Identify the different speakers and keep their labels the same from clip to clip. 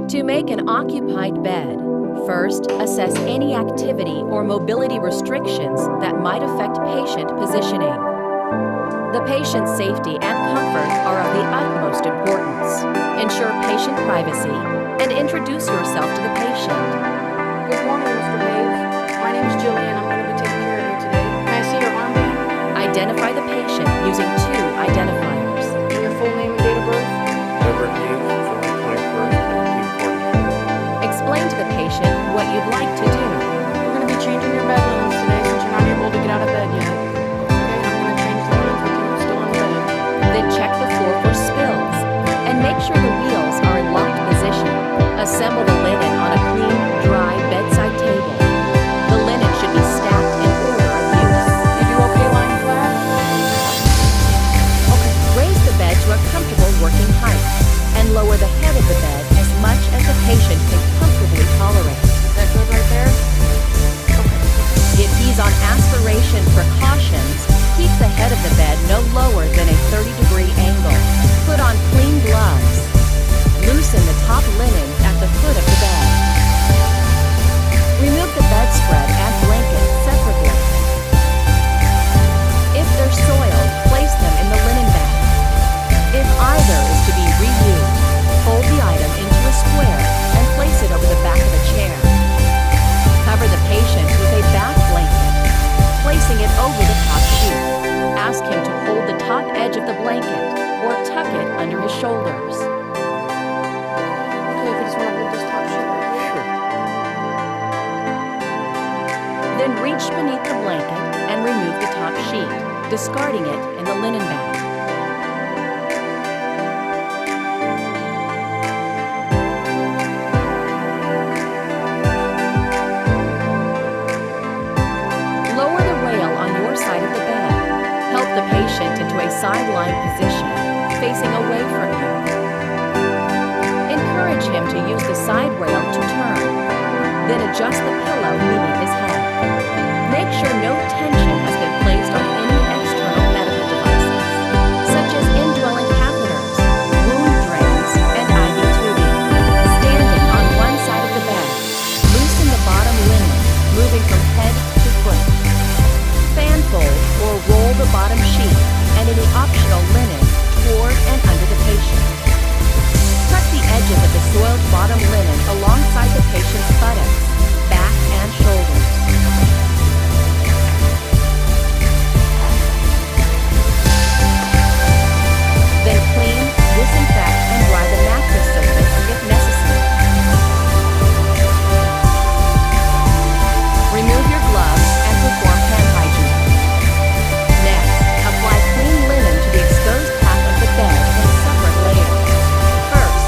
Speaker 1: To make an occupied bed, first assess any activity or mobility restrictions that might affect patient positioning. The patient's safety and comfort are of the utmost importance. Ensure patient privacy and introduce yourself to the patient.
Speaker 2: Good morning, Mr. Hayes. My name is Jillian. I'm going to be taking care of you today. May I see your armband?
Speaker 1: Identify the patient using 2 identifiers.
Speaker 2: And your full name and date of birth?
Speaker 3: Edward Hayes, July 21st, 1944.
Speaker 1: Explain to the patient what you'd like to do.
Speaker 2: We're going to be changing your bed linens today since you're not able to get out of bed yet. Okay, I'm going to change the linens with you still in bed.
Speaker 1: Then check the floor for spills and make sure the wheels are in locked position. Assemble the linen on a clean, dry bedside table. The linen should be stacked in order of use.
Speaker 2: You do okay lying flat?
Speaker 1: Okay. Raise the bed to a comfortable working height and lower the head of the bed as much as the patient can comfortably tolerate.
Speaker 2: Is that good right there? Okay.
Speaker 1: If he's on aspiration precautions, keep the head of the bed no lower than a 30-degree angle. Put on clean gloves. Loosen the top linen at the foot of the bed. Remove the bedspread and blanket separately. If they're soiled, place them in the linen bag. If either is to be reused, fold the item into a square and place it over the back of a chair. Cover the patient with a bath blanket, placing it over the top sheet. Ask him to hold the top edge of the blanket or tuck it under his shoulders.
Speaker 2: Okay, if you just want to hold this top sheet right here.
Speaker 1: Then reach beneath the blanket and remove the top sheet, discarding it in the linen bag. Lower the rail on your side of the bed. Help the patient into a sideline position, facing away from you. Encourage him to use the side rail to turn. Then adjust the pillow beneath his head. Make sure no tension has been placed on any external medical devices, such as indwelling catheters, wound drains, and IV tubing. Standing on one side of the bed, loosen the bottom linen, moving from head to foot. Fan fold or roll the bottom sheet and any optional linen toward and under the patient. Tuck the edges of the soiled bottom linen alongside the patient's buttocks, back, and shoulders. Then clean, disinfect, and dry the mattress surface if necessary. Remove your gloves and perform hand hygiene. Next, apply clean linen to the exposed half of the bed in separate layers. First,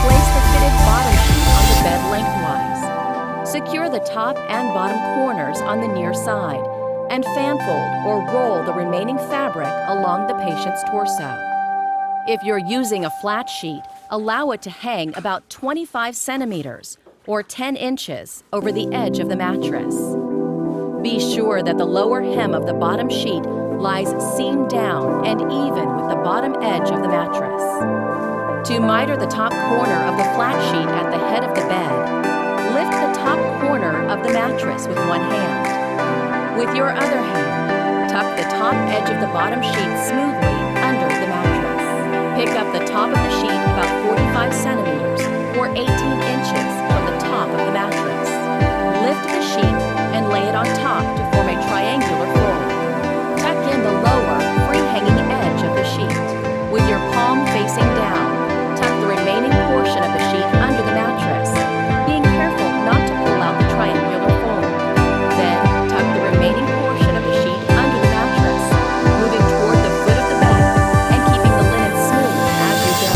Speaker 1: place the fitted bottom sheet on the bed lengthwise. Secure the top and bottom corners on the near side, and fan fold or roll the remaining fabric along the patient's torso. If you're using a flat sheet, allow it to hang about 25 centimeters or 10 inches over the edge of the mattress. Be sure that the lower hem of the bottom sheet lies seam down and even with the bottom edge of the mattress. To miter the top corner of the flat sheet at the head of the bed, lift the top corner of the mattress with one hand. With your other hand, tuck the top edge of the bottom sheet smoothly under the mattress. Pick up the top of the sheet about 45 centimeters or 18 inches from the top of the mattress. Lift the sheet and lay it on top to form a triangular fold. Tuck in the lower, free-hanging edge of the sheet. With your palm facing down, tuck the remaining portion of the sheet under the mattress, being careful not to pull out the triangular fold. Then, tuck the remaining portion of the sheet under the mattress, moving toward the foot of the bed and keeping the linen smooth as you go.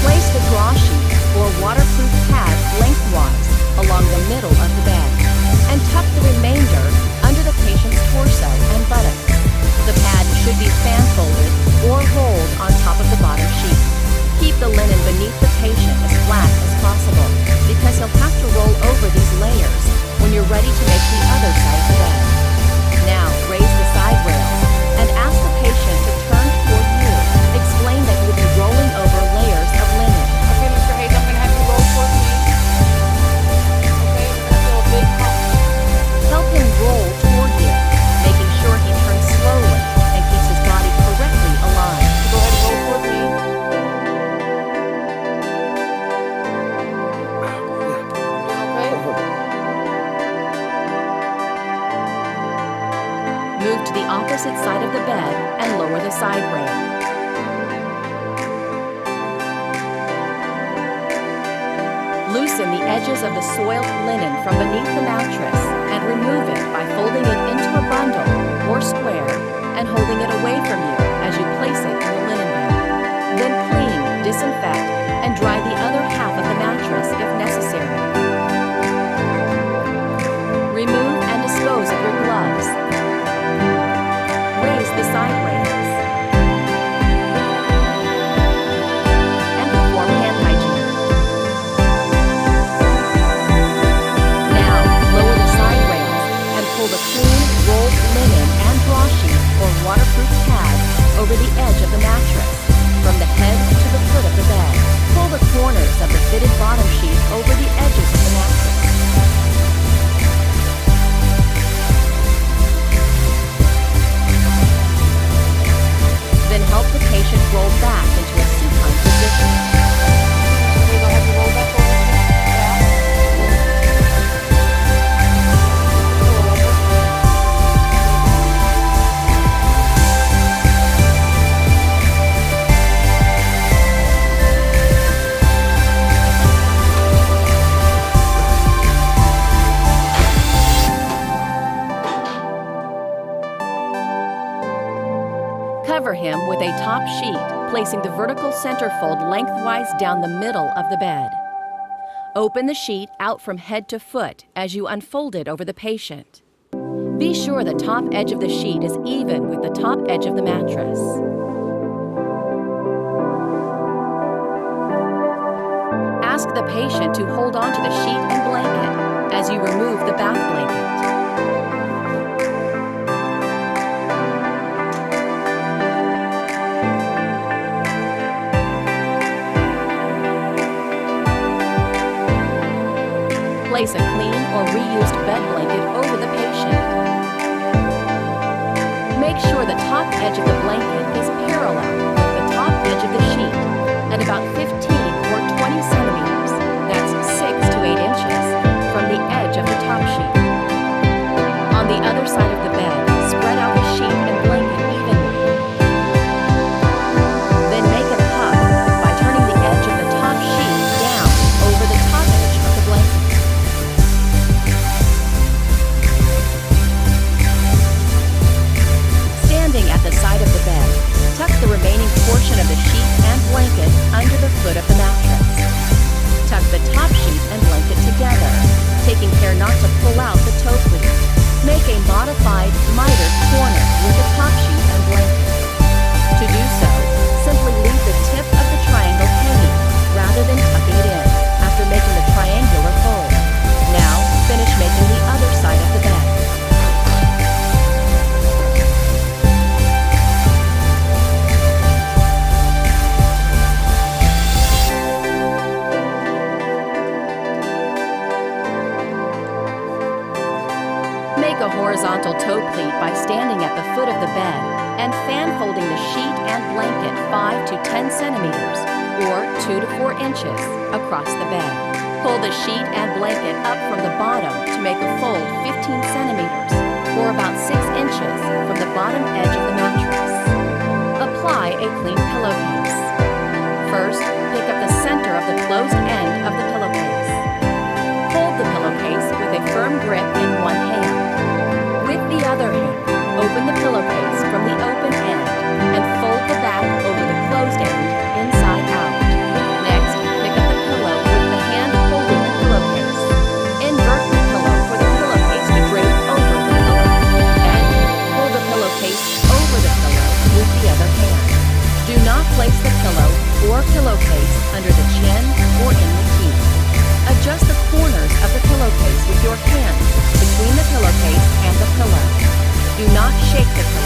Speaker 1: Place the draw sheet or waterproof pad lengthwise along the middle of the bed. Move to the opposite side of the bed and lower the side rail. Loosen the edges of the soiled linen from beneath the mattress and remove it by folding it into a bundle or square and holding it away from you as you place it in the linen bag. Then clean, disinfect, and dry the other half of the mattress if necessary. Remove and dispose of your gloves. Raise the side rails. And perform hand hygiene. Now, lower the side rails and pull the clean, rolled linen and draw sheet or waterproof pad over the edge of the mattress, from the head to the foot of the bed. Pull the corners of the fitted bottom sheet over the edges of the mattress. Then help the patient roll back into a supine position.
Speaker 2: So we go ahead and roll back over.
Speaker 1: Cover him with a top sheet, placing the vertical centerfold lengthwise down the middle of the bed. Open the sheet out from head to foot as you unfold it over the patient. Be sure the top edge of the sheet is even with the top edge of the mattress. Ask the patient to hold on to the sheet and blanket as you remove the bath blanket. Place a clean or reused bed blanket over the patient. Make sure the top edge of the blanket is parallel with the top edge of the sheet at about 15 or 20 centimeters, that's 6 to 8 inches, from the edge of the top sheet. On the other side of the bed, spread out the sheet and blanket evenly. Then make a cup by turning the edge of the top sheet down over the top edge of the blanket. Standing at the side of the bed, tuck the remaining portion of the sheet and blanket under the foot of the mattress. Tuck the top sheet and blanket together, taking care not to pull out the toe pleat. Make a modified, mitered corner with the top sheet and blanket. To do so, simply leave the tip of the triangle hanging rather than tucking it in after making the triangular fold. Now, finish making the other side of the bed. Make a horizontal toe pleat by standing at the foot of the bed and fan folding the sheet and blanket 5 to 10 centimeters or 2 to 4 inches across the bed. Pull the sheet and blanket up from the bottom to make a fold 15 centimeters or about 6 inches from the bottom edge of the mattress. Apply a clean pillowcase. First, pick up the center of the closed end of the pillowcase. Hold the pillowcase with a firm grip in one hand. With the other hand, open the pillowcase from the open end and fold the back over the closed end inside out. Next, pick up the pillow with the hand holding the pillowcase. Invert the pillow for the pillowcase to drape over the pillow. And pull the pillowcase over the pillow with the other hand. Do not place the pillow or pillowcase under the chin or in the teeth. Adjust the corners of the pillowcase with your hand between the pillowcase and the pillow. Do not shake the pillow.